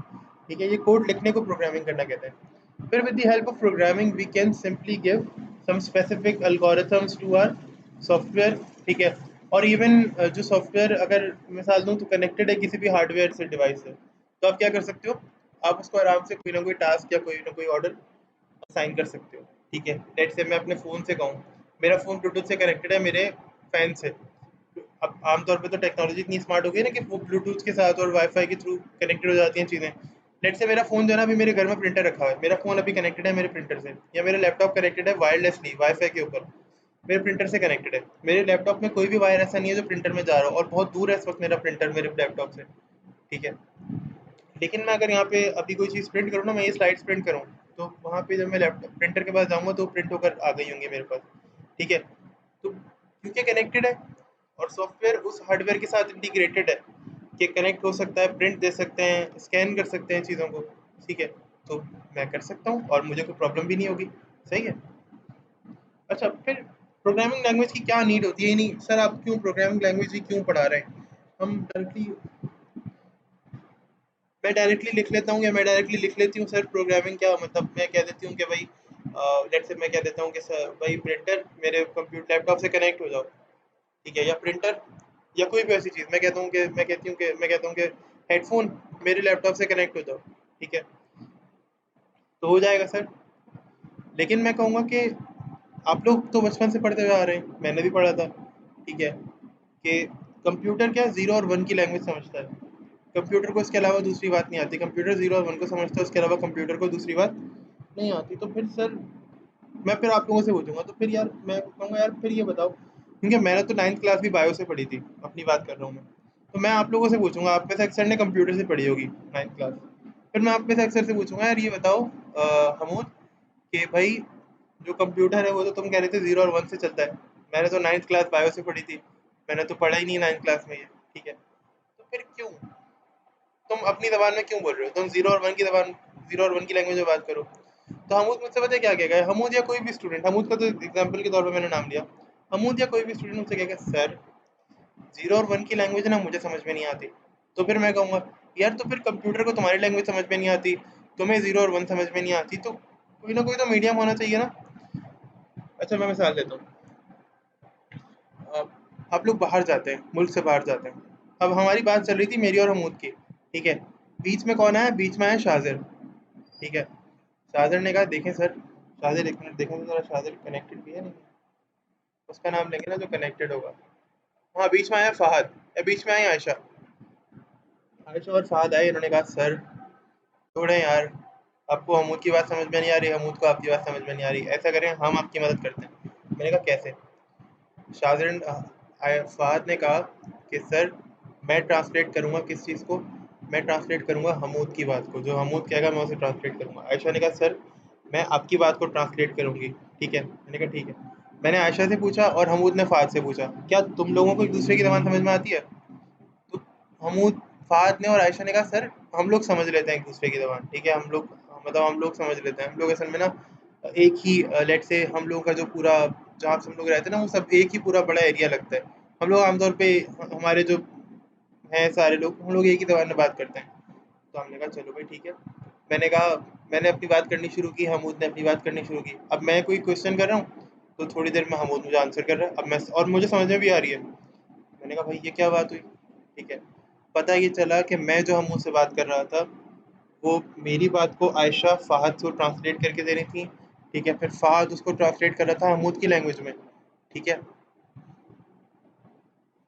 ठीक है। ये कोड लिखने को प्रोग्रामिंग करना कहते हैं। फिर with the help of programming we can simply give some specific algorithms to our software, ठीक है। और इवन जो सॉफ्टवेयर अगर मिसाल दूँ तो कनेक्टेड है किसी भी हार्डवेयर से, डिवाइस से, तो आप क्या कर सकते हो, आप उसको आराम से कोई ना कोई टास्क या कोई ना कोई ऑर्डर असाइन कर सकते हो, ठीक है। लेट्स से मैं अपने फ़ोन से कहूँ, मेरा फ़ोन ब्लूटूथ से कनेक्टेड है मेरे फ़ैन से। अब आमतौर पे तो टेक्नोलॉजी इतनी स्मार्ट हो गई है ना कि वो ब्लूटूथ के साथ और वाईफाई के थ्रू कनेक्टेड हो जाती हैं चीज़ें। लेट्स से मेरा फ़ोन जो है ना, अभी मेरे घर में प्रिंटर रखा हुआ है, मेरा फ़ोन अभी कनेक्टेड है मेरे प्रिंटर से, या मेरा लैपटॉप कनेक्टेड है वायरलेसली वाईफाई के ऊपर, मेरे प्रिंटर से कनेक्टेड है। मेरे लैपटॉप में कोई भी वायर ऐसा नहीं है जो प्रिंटर में जा रहा हो, और बहुत दूर है इस वक्त मेरा प्रिंटर मेरे लैपटॉप से, ठीक है। लेकिन मैं अगर यहाँ पे अभी कोई चीज़ प्रिंट करूँ ना, मैं ये स्लाइड्स प्रिंट करूँ, तो वहाँ पे जब मैं लैपटॉप प्रिंटर के पास जाऊँगा तो प्रिंट होकर आ गई होंगी मेरे पास, ठीक है। तो क्योंकि कनेक्टेड है और सॉफ्टवेयर उस हार्डवेयर के साथ इंटीग्रेटेड है कि कनेक्ट हो सकता है, प्रिंट दे सकते हैं, स्कैन कर सकते हैं चीज़ों को, ठीक है। तो मैं कर सकता हूँ और मुझे कोई प्रॉब्लम भी नहीं होगी, सही है। अच्छा, फिर प्रोग्रामिंग लैंग्वेज की क्या नीड होती है, नहीं सर आप क्यों प्रोग्रामिंग लैंग्वेज ही क्यों पढ़ा रहे हैं, हम डायरेक्टली, मैं डायरेक्टली लिख लेता हूँ, या मैं डायरेक्टली लिख लेती हूँ सर प्रोग्रामिंग क्या मतलब, मैं कह देती हूँ कि भाई लेट्स से मैं कह देता हूँ कि सर भाई प्रिंटर मेरे कंप्यूटर लैपटॉप से कनेक्ट हो जाओ, ठीक है, या प्रिंटर, या कोई भी ऐसी चीज़ मैं कहता हूँ कि मैं कहता हूँ कि हेडफोन मेरे लैपटॉप से कनेक्ट हो जाओ, ठीक है, तो हो जाएगा सर। लेकिन मैं कहूँगा कि आप लोग तो बचपन से पढ़ते हुए आ रहे हैं, मैंने भी पढ़ा था, ठीक है, कि कंप्यूटर क्या ज़ीरो और वन की लैंग्वेज समझता है। कंप्यूटर को इसके अलावा दूसरी बात नहीं आती, कंप्यूटर ज़ीरो और वन को समझता है, उसके अलावा कंप्यूटर को दूसरी बात नहीं आती। तो फिर सर मैं फिर आप लोगों से पूछूंगा, तो फिर यार मैं कहूँगा यार फिर ये बताओ, क्योंकि मैंने तो 9th क्लास भी बायो से पढ़ी थी, अपनी बात कर रहा हूँ मैं, तो मैं आप लोगों से पूछूंगा, आप में से अक्सर ने कंप्यूटर से पढ़ी होगी 9th क्लास, फिर मैं आप में से अक्सर से पूछूंगा यार ये बताओ हमूद, कि भाई जो कंप्यूटर है वो तो तुम कह रहे थे 0 और 1 से चलता है, मैंने तो 9th क्लास बायो से पढ़ी थी, मैंने तो पढ़ा ही नहीं 9th क्लास में ये। ठीक है, तो फिर क्यों तुम अपनी ज़बान में क्यों बोल रहे हो? तुम 0 और 1 की ज़बान, 0 और 1 की लैंग्वेज में बात करो। तो हमूद मुझसे पता है क्या कहेगा, हमूद या कोई भी स्टूडेंट, हमूद का तो एग्जाम्पल के तौर पर मैंने नाम लिया, हमूद या कोई भी स्टूडेंट मुझसे कहेगा सर 0 और 1 की लैंग्वेज ना मुझे समझ में नहीं आती। तो फिर मैं कहूँगा यार तो फिर कंप्यूटर को तुम्हारी लैंग्वेज समझ में नहीं आती, तुम्हें 0 और 1 समझ में नहीं आती, तो कोई ना कोई तो मीडियम होना चाहिए ना। अच्छा मैं मिसाल देता हूँ, आप लोग बाहर जाते हैं, मुल्क से बाहर जाते हैं, अब हमारी बात चल रही थी मेरी और हमूद की, ठीक है, बीच में कौन आया, बीच में आया शाजिर। ठीक है, शाजिर ने कहा देखें सर, शाजिर एक मिनट देखें तो जरा, शाजिर कनेक्टेड भी है नहीं, उसका नाम लेंगे ना जो कनेक्टेड होगा। हाँ बीच में आया फहद, या बीच में आई आयशा, आयशा और फहद आए, इन्होंने कहा सर छोड़ें यार, आपको हमूद की बात समझ में नहीं आ रही, हमूद को आपकी बात समझ में नहीं आ रही, ऐसा करें हम आपकी मदद करते हैं। मैंने कहा कैसे? शाहजहां फहद ने कहा कि सर मैं ट्रांसलेट करूँगा किस चीज़ को, मैं ट्रांसलेट करूँगा हमूद की बात को, जो हमूद कहेगा मैं उसे ट्रांसलेट करूँगा। आयशा ने कहा सर मैं आपकी बात को ट्रांसलेट करूँगी। ठीक है, मैंने कहा ठीक है। मैंने आयशा से पूछा और हमूद ने फहद से पूछा क्या तुम लोगों को एक दूसरे की ज़बान समझ में आती है? तो हमूद, फहद ने और आयशा ने कहा सर हम लोग समझ लेते हैं एक दूसरे की ज़बान, ठीक है, हम लोग, मतलब हम लोग समझ लेते हैं, हम लोग असल में ना एक ही लेट से हम लोगों का जो पूरा, जहाँ से हम लोग रहते हैं ना वो सब एक ही पूरा बड़ा एरिया लगता है, हम लोग आमतौर पे हमारे जो हैं सारे लोग, हम लोग एक ही ज़बान में बात करते हैं। तो हमने कहा चलो भाई ठीक है। मैंने कहा, मैंने अपनी बात करनी शुरू की, हमूद ने अपनी बात करनी शुरू की, अब मैं कोई क्वेश्चन कर रहा हूँ तो थोड़ी देर में हमूद मुझे आंसर कर रहा है, अब मैं, और मुझे समझ में भी आ रही है। मैंने कहा भाई ये क्या बात हुई? ठीक है, पता ये चला कि मैं जो हमूद से बात कर रहा था वो मेरी बात को आयशा फ़हद को ट्रांसलेट करके दे रही थी। ठीक है, फिर फ़हद उसको ट्रांसलेट कर रहा था हमूद की लैंग्वेज में। ठीक है,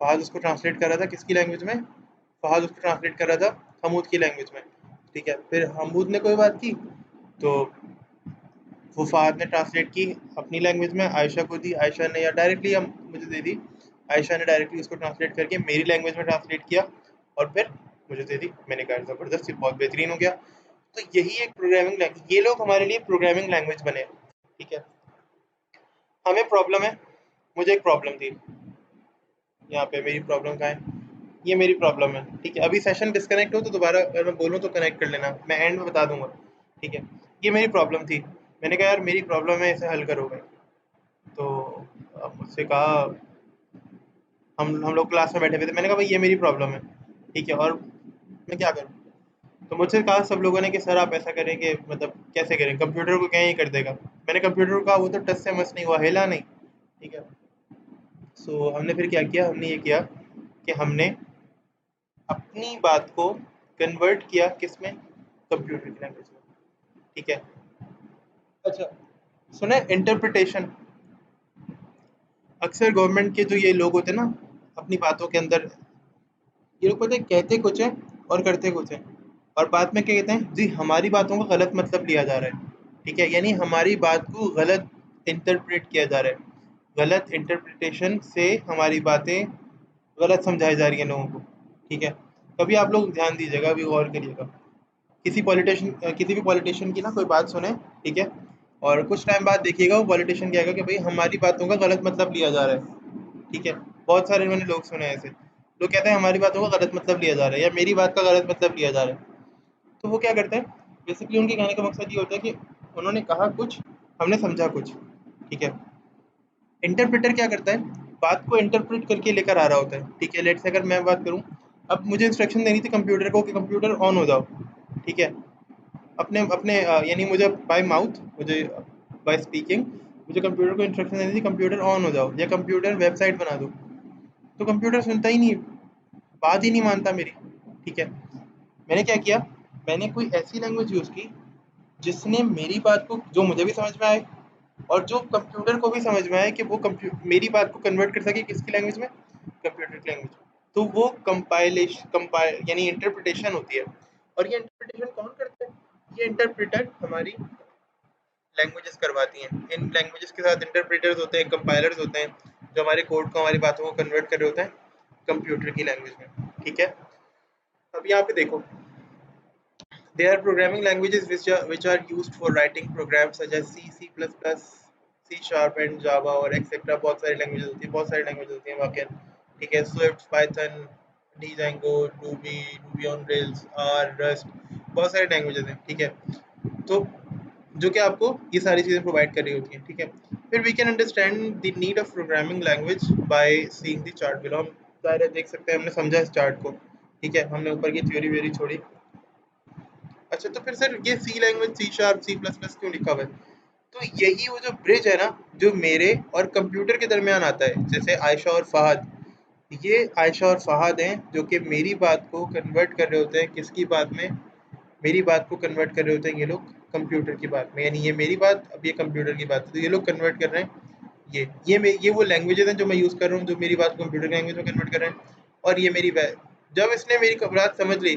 फ़हद उसको ट्रांसलेट कर रहा था किसकी लैंग्वेज में? फ़हद उसको ट्रांसलेट कर रहा था हमूद की लैंग्वेज में। ठीक है, फिर हमूद ने कोई बात की तो वो फ़हद ने ट्रांसलेट की अपनी लैंग्वेज में, आयशा को दी, आयशा ने या डायरेक्टली हम मुझे दे दी, आयशा ने डायरेक्टली उसको ट्रांसलेट करके मेरी लैंग्वेज में ट्रांसलेट किया और फिर मुझे दे दी। मैंने कहा ज़बरदस्त, ये बहुत बेहतरीन हो गया। तो यही एक प्रोग्रामिंग लैंग्वेज, ये लोग हमारे लिए प्रोग्रामिंग लैंग्वेज बने। ठीक है, हमें प्रॉब्लम है, मुझे एक प्रॉब्लम थी, यहाँ पे मेरी प्रॉब्लम कहाँ है, ये मेरी प्रॉब्लम है। ठीक है, अभी सेशन डिस्कनेक्ट हो तो दोबारा अगर मैं बोलूँ तो कनेक्ट कर लेना, मैं एंड में बता दूंगा। ठीक है, ये मेरी प्रॉब्लम थी, मैंने कहा यार मेरी प्रॉब्लम है, इसे हल करो भाई। तो अब मुझसे कहा, हम लोग क्लास में बैठे हुए थे, मैंने कहा भाई ये मेरी प्रॉब्लम है, ठीक है, और मैं क्या करूँ? तो मुझसे कहा सब लोगों ने कि सर आप ऐसा करें कि मतलब कैसे करें, कंप्यूटर को क्या ही कर देगा। मैंने कंप्यूटर को कहा वो तो टच से मस नहीं हुआ, हिला नहीं। ठीक है, सो हमने फिर क्या किया, हमने ये किया कि हमने अपनी बात को कन्वर्ट किया किस में, कंप्यूटर की लैंग्वेज में। ठीक है, अच्छा सुना है इंटरप्रिटेशन? अक्सर गवर्नमेंट के जो ये लोग होते हैं ना, अपनी बातों के अंदर ये लोग पता है कहते कुछ है और करते कुछ है, और बाद में क्या कहते हैं जी हमारी बातों का गलत मतलब लिया जा रहा है। ठीक है, यानी हमारी बात को गलत इंटरप्रेट किया जा रहा है, गलत इंटरप्रिटेशन से हमारी बातें गलत समझाई जा रही हैं लोगों को। ठीक है, कभी आप लोग ध्यान दीजिएगा, अभी गौर करिएगा, किसी भी पॉलिटिशियन की ना कोई बात सुने, ठीक है, और कुछ टाइम बाद देखिएगा वो पॉलिटिशियन क्या कहेगा कि भाई हमारी बातों का गलत मतलब लिया जा रहा है। ठीक है, बहुत सारे मैंने लोग सुने हैं ऐसे, लोग कहते हैं हमारी बातों का गलत मतलब लिया जा रहा है या मेरी बात का गलत मतलब लिया जा रहा है। तो वो क्या करते हैं, बेसिकली उनके कहने का मकसद ये होता है कि उन्होंने कहा कुछ, हमने समझा कुछ। ठीक है, इंटरप्रेटर क्या करता है, बात को इंटरप्रेट करके लेकर आ रहा होता है। ठीक है, लेट्स से अगर मैं बात करूं, अब मुझे इंस्ट्रक्शन देनी थी कंप्यूटर को कि कंप्यूटर ऑन हो जाओ। ठीक है, अपने अपने यानी मुझे बाय माउथ, मुझे बाय स्पीकिंग मुझे कंप्यूटर को इंस्ट्रक्शन देनी थी कंप्यूटर ऑन हो जाओ या कंप्यूटर वेबसाइट बना दो, तो कंप्यूटर सुनता ही नहीं, बात ही नहीं मानता मेरी। ठीक है, मैंने क्या किया, मैंने कोई ऐसी लैंग्वेज यूज़ की जिसने मेरी बात को, जो मुझे भी समझ में आए और जो कंप्यूटर को भी समझ में आए, कि वो मेरी बात को कन्वर्ट कर सके किसकी लैंग्वेज में, कंप्यूटर की लैंग्वेज में। तो वो कंपाइल यानी इंटरप्रिटेशन होती है। और ये इंटरप्रिटेशन कौन करता है? ये इंटरप्रेटर हमारी लैंग्वेजेस करवाती हैं। इन लैंग्वेजेस के साथ इंटरप्रेटर्स होते हैं, कंपाइलर्स होते हैं, जो हमारे कोड को, हमारी बातों को कन्वर्ट कर रहे होते हैं कंप्यूटर की लैंग्वेज में। ठीक है, अब यहाँ पे देखो, There are programming languages which are used for writing programs such as C, C++, C Sharp and Java और etc. बहुत सारी लैंग्वेजेस होती हैं, बहुत सारी लैंग्वेज होती हैं वाकई। ठीक है, Swift, Python, Django, Ruby, Ruby on Rails, R, Rust, बहुत सारी लैंग्वेजेस हैं। ठीक है, तो जो कि आपको ये सारी चीज़ें प्रोवाइड कर रही होती हैं। ठीक है, फिर we can understand the need of programming language by seeing the chart below. हम ज़ाहिर है देख सकते हैं, हमने समझा इस चार्ट को। ठीक है, हमने ऊपर की थ्योरी व्योरी छोड़ी। अच्छा, तो फिर सर ये C language, C sharp, C plus plus क्यों लिखा हुआ है? तो यही वो जो ब्रिज है ना, जो मेरे और कंप्यूटर के दरमियान आता है। जैसे आयशा और फहद, ये आयशा और फहद हैं जो कि मेरी बात को कन्वर्ट कर रहे होते हैं किसकी बात में? मेरी बात को कन्वर्ट कर रहे होते हैं ये लोग कंप्यूटर की बात में। यानी ये मेरी बात, अब ये कंप्यूटर की बात है, तो ये लोग कन्वर्ट कर रहे हैं। ये वो लैंग्वेजेस हैं जो मैं यूज़ कर रहा हूँ, जो मेरी बात को कंप्यूटर लैंग्वेज में कन्वर्ट कर रहे हैं। और ये मेरी जब इसने मेरी बात समझ ली,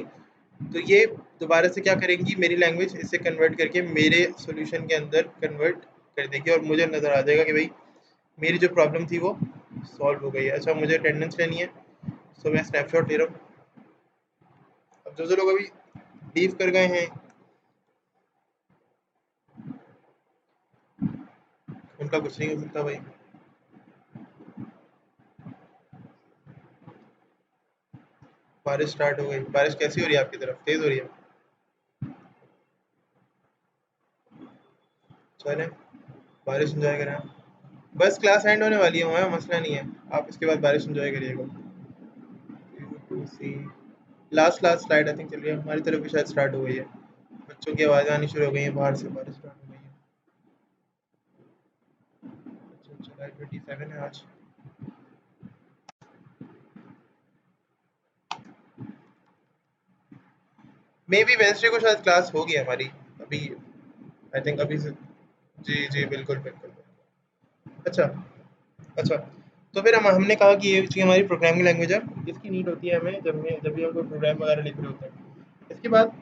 तो ये दोबारा से क्या करेंगी, मेरी लैंग्वेज इसे कन्वर्ट करके मेरे सॉल्यूशन के अंदर कन्वर्ट कर देगी, और मुझे नज़र आ जाएगा कि भाई मेरी जो प्रॉब्लम थी वो सॉल्व हो गई है। अच्छा, मुझे अटेंडेंस लेनी है, तो मैं स्नैपशॉट ले रहा हूँ। अब जो लोग अभी लीव कर गए हैं, उनका कुछ नहीं हो सकता भाई। बारिश स्टार्ट हो गई। बारिश कैसी हो रही है आपकी तरफ? तेज़ हो रही है? चलें, बारिश इंजॉय करें। बस क्लास एंड होने वाली है, वहाँ मसला नहीं है। आप इसके बाद बारिश इंजॉय करिएगा। To see last last slide I think चल रही है, हमारी तरफ भी शायद स्टार्ट हो गई है। बच्चों की आवाज़ें आनी शुरू हो गई हैं बाहर से, बारिश स्टार्ट हो गई है। अच्छा, जुलाई 27 है आज। मे बी वेंसडे को शायद क्लास होगी हमारी अभी, आई थिंक अभी से। जी जी, बिल्कुल बिल्कुल। अच्छा अच्छा, तो फिर हमने कहा कि ये चीज़ हमारी प्रोग्रामिंग लैंग्वेज है, इसकी नीड होती है हमें जब भी हम कोई प्रोग्राम वगैरह लिख रहे होते हैं। इसके बाद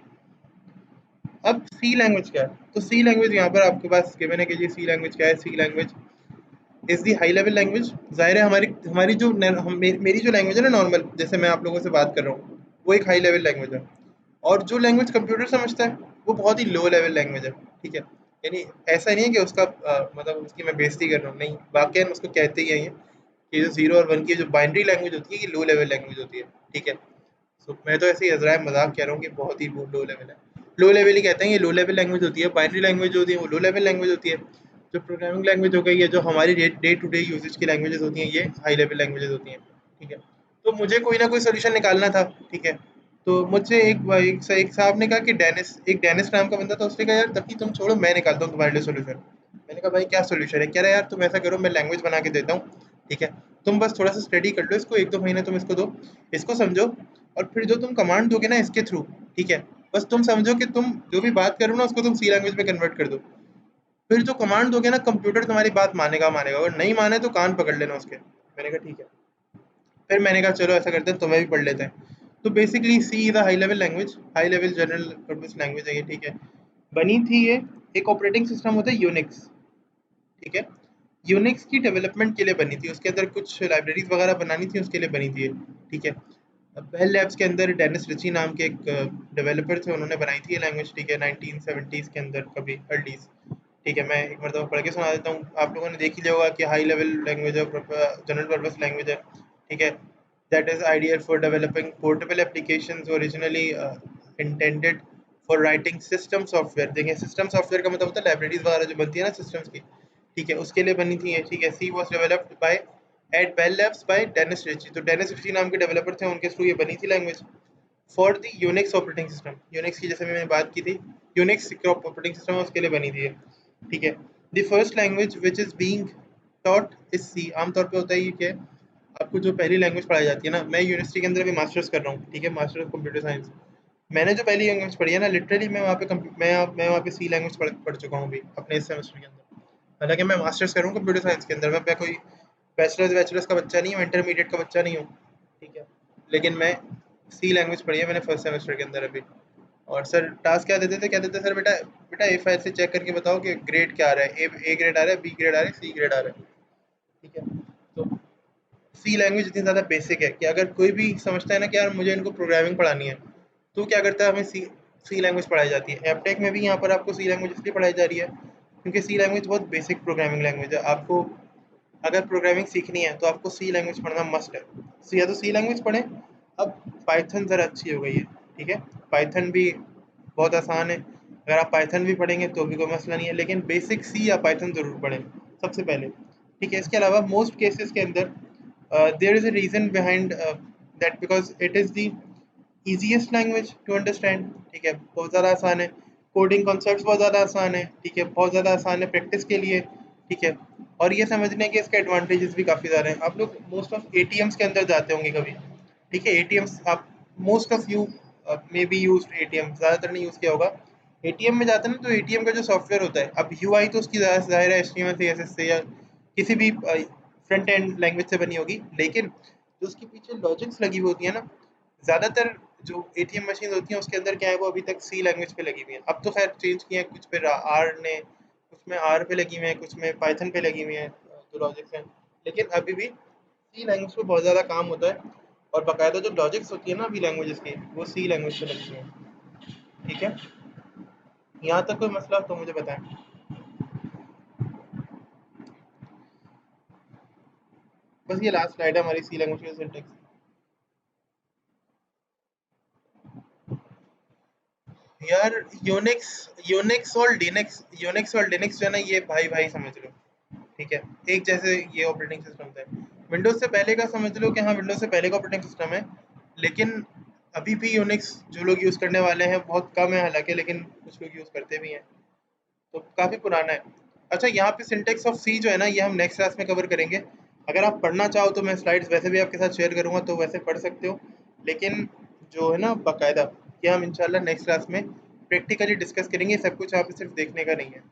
अब सी लैंग्वेज क्या है? तो सी लैंग्वेज यहाँ पर आपके पास गिवन है कि ये सी लैंग्वेज क्या है। C language is the high level language. ज़ाहिर है हमारी हमारी जो मेरी जो लैंग्वेज है ना नॉर्मल, जैसे मैं आप लोगों से बात कर रहा हूँ, वो एक हाई लेवल लैंग्वेज है। और जो लैंग्वेज कंप्यूटर समझता है वो बहुत ही लो लेवल लैंग्वेज है। ठीक है, यानी ऐसा नहीं है कि उसका मतलब उसकी मैं बेइज्जती कर रहा हूँ, नहीं, वाकई उसको कहते ही हैं ये कि जो जीरो और वन की जो बाइनरी लैंग्वेज होती है, ये लो लेवल लैंग्वेज होती है। ठीक है, सो मैं तो ऐसे ही हज़राए मजाक कह रहा हूँ कि बहुत ही लो लेवल है। लो लेवल ही कहते हैं, ये लो लेवल लैंग्वेज होती है। बाइनरी लैंग्वेज जो होती है वो लो लेवल लैंग्वेज होती है। जो प्रोग्रामिंग लैंग्वेज हो गई है, जो हमारी डे टू डे यूजेज की लैंग्वेजेस होती हैं, ये हाई लेवल लैंग्वेजेस होती हैं। ठीक है, तो मुझे कोई ना कोई सोल्यूशन निकालना था। ठीक है, तो मुझसे एक साहब ने कहा कि एक डेनिस नाम का बंदा था, उसने कहा यार तभी तुम छोड़ो, मैं निकालता हूँ तुम्हारे लिए सोल्यूशन। मैंने कहा भाई क्या सोल्यूशन है? कह रहा है यार तुम ऐसा करो, मैं लैंग्वेज बना के देता हूँ। ठीक है, तुम बस थोड़ा सा स्टडी कर लो इसको, 1-2 महीने तुम इसको दो, इसको समझो, और फिर जो तुम कमांड दोगे ना इसके थ्रू, ठीक है, बस तुम समझो कि तुम जो भी बात करो ना उसको तुम सी लैंग्वेज में कन्वर्ट कर दो। फिर जो कमांड दोगे ना, कंप्यूटर तुम्हारी बात मानेगा मानेगा, अगर नहीं माने तो कान पकड़ लेना उसके। मैंने कहा ठीक है। फिर मैंने कहा चलो ऐसा करते हैं, तुम्हें भी पढ़ लेते हैं। तो basically C is a high level language, high level general purpose language है ये। ठीक है, बनी थी ये, एक ऑपरेटिंग सिस्टम होता है यूनिक्स। ठीक है, यूनिक्स की डेवलपमेंट के लिए बनी थी, उसके अंदर कुछ लाइब्रेरीज वगैरह बनानी थी, उसके लिए बनी थी ये। ठीक है, बेल लैब्स के अंदर डेनिस रिची नाम के एक डेवलपर थे, उन्होंने बनाई थी ये लैंग्वेज। ठीक है, 1970s के अंदर, कभी अर्लीज। ठीक है, मैं एक मरतबा पढ़ के सुना देता हूँ, आप लोगों ने देख ही लिया होगा कि हाई लेवल लैंग्वेज है, जनरल पर्पस लैंग्वेज है। ठीक है, that is ideal for developing portable applications, originally intended for writing system software. देखिए, सिस्टम सॉफ्टवेयर का मतलब होता है लाइब्रेरीज वगैरह जो बनती है ना सिस्टम्स की। ठीक है, उसके लिए बनी थी ये। ठीक है, C was developed by at Bell Labs by Dennis Ritchie. तो डेनिस रिची नाम के डेवलपर थे, उनके थ्रू ये बनी थी language for the Unix operating system. Unix की जैसे मैंने बात की थी, यूनिक्स ऑपरेटिंग सिस्टम है, उसके लिए बनी थी ये। ठीक है, the first language which is being taught is C. आमतौर पे होता है ये कि आपको जो पहली लैंग्वेज पढ़ाई जाती है ना, मैं यूनिवर्सिटी के अंदर अभी मास्टर्स कर रहा हूँ। ठीक है, मास्टर ऑफ कंप्यूटर साइंस। मैंने जो पहली लैंग्वेज पढ़ी है ना, लिटरली मैं वहाँ पे मैं वहाँ पे सी लैंग्वेज पढ़ चुका हूँ अभी अपने इस सेमेस्टर के अंदर। हालांकि मैं मास्टर्स कर रहा हूँ कंप्यूटर साइंस के अंदर, मैं कोई बैचलर्स का बच्चा नहीं हूँ, इंटरमीडिएट का बच्चा नहीं हूँ। ठीक है, लेकिन मैं सी लैंग्वेज पढ़ी है मैंने फर्स्ट सेमेस्टर के अंदर अभी। और सर टास्क क्या देते थे? क्या देते सर? बेटा बेटा ए फाइल से चेक करके बताओ कि ग्रेड क्या आ रहा है, ए ग्रेड आ रहा है, बी ग्रेड आ रहा है, सी ग्रेड आ रहा है। ठीक है, तो सी लैंग्वेज इतनी ज़्यादा बेसिक है कि अगर कोई भी समझता है ना कि यार मुझे इनको प्रोग्रामिंग पढ़ानी है, तो क्या करता है, हमें सी सी लैंग्वेज पढ़ाई जाती है। एपटेक में भी यहाँ पर आपको सी लैंग्वेज इसलिए पढ़ाई जा रही है क्योंकि सी लैंग्वेज बहुत बेसिक प्रोग्रामिंग लैंग्वेज है। आपको अगर प्रोग्रामिंग सीखनी है तो आपको सी लैंग्वेज पढ़ना मस्ट है। या तो सी लैंग्वेज पढ़ें। अब पाइथन ज़रा अच्छी हो गई है, ठीक है, पाइथन भी बहुत आसान है। अगर आप पाइथन भी पढ़ेंगे तो भी कोई मसला नहीं है, लेकिन बेसिक सी या पाइथन ज़रूर पढ़ें सबसे पहले, ठीक है। इसके अलावा मोस्ट केसेस के अंदर there is a reason behind that, because it is the easiest language to understand, ठीक है, बहुत ज़्यादा आसान है। कोडिंग कॉन्सेप्ट्स बहुत ज़्यादा आसान है, ठीक है, बहुत ज़्यादा आसान है प्रैक्टिस के लिए, ठीक है। और ये समझने के इसके एडवांटेजेस भी काफ़ी ज़्यादा हैं। आप लोग मोस्ट ऑफ एटीएम्स के अंदर जाते होंगे कभी, ठीक है, एटीएम्स आप most of you may be use ATM, ज़्यादातर नहीं यूज़ किया होगा। एटीएम में जाते हैं ना, तो एटीएम का जो सॉफ्टवेयर होता है, अब यूआई तो उसकी ज़ाहिर है एचटीएमएल सीएसएस से या किसी भी फ्रंट एंड लैंग्वेज से बनी होगी, लेकिन जो उसके पीछे लॉजिक्स लगी हुई होती है ना, ज़्यादातर जो एटीएम मशीन होती हैं उसके अंदर क्या है, वो अभी तक सी लैंग्वेज पे लगी हुई हैं। अब तो खैर चेंज किए हैं, कुछ पे आर ने, कुछ में आर पे लगी हुई हैं, कुछ में पाइथन पे लगी हुई हैं जो लॉजिक्स हैं, लेकिन अभी भी सी लैंग्वेज पे बहुत ज़्यादा काम होता है। और बाकायदा जो लॉजिक्स होती है ना अभी लैंग्वेजेस की, वो सी लैंग्वेज पे लगती हैं, ठीक है। यहाँ तक कोई मसला तो मुझे बताएं। बस ये लास्ट स्लाइड है हमारी सी लैंग्वेज की सिंटेक्स। यार यूनिक्स यूनिक्स और लिनक्स जो है ना, ये भाई भाई समझ लो, ठीक है, एक जैसे ये ऑपरेटिंग सिस्टम है। विंडोज से पहले का समझ लो कि हाँ विंडोज से पहले का ऑपरेटिंग सिस्टम है, लेकिन अभी भी यूनिक्स जो लोग यूज़ करने वाले हैं बहुत कम है हालांकि, लेकिन कुछ लोग यूज़ करते भी हैं, तो काफ़ी पुराना है। अच्छा, यहाँ पे सिंटेक्स ऑफ सी जो है ना, ये हम नेक्स्ट क्लास में कवर करेंगे। अगर आप पढ़ना चाहो तो मैं स्लाइड्स वैसे भी आपके साथ शेयर करूँगा, तो वैसे पढ़ सकते हो, लेकिन जो है ना बाकायदा, कि हम इंशाल्लाह नेक्स्ट क्लास में प्रैक्टिकली डिस्कस करेंगे, सब कुछ यहाँ पे सिर्फ देखने का नहीं है।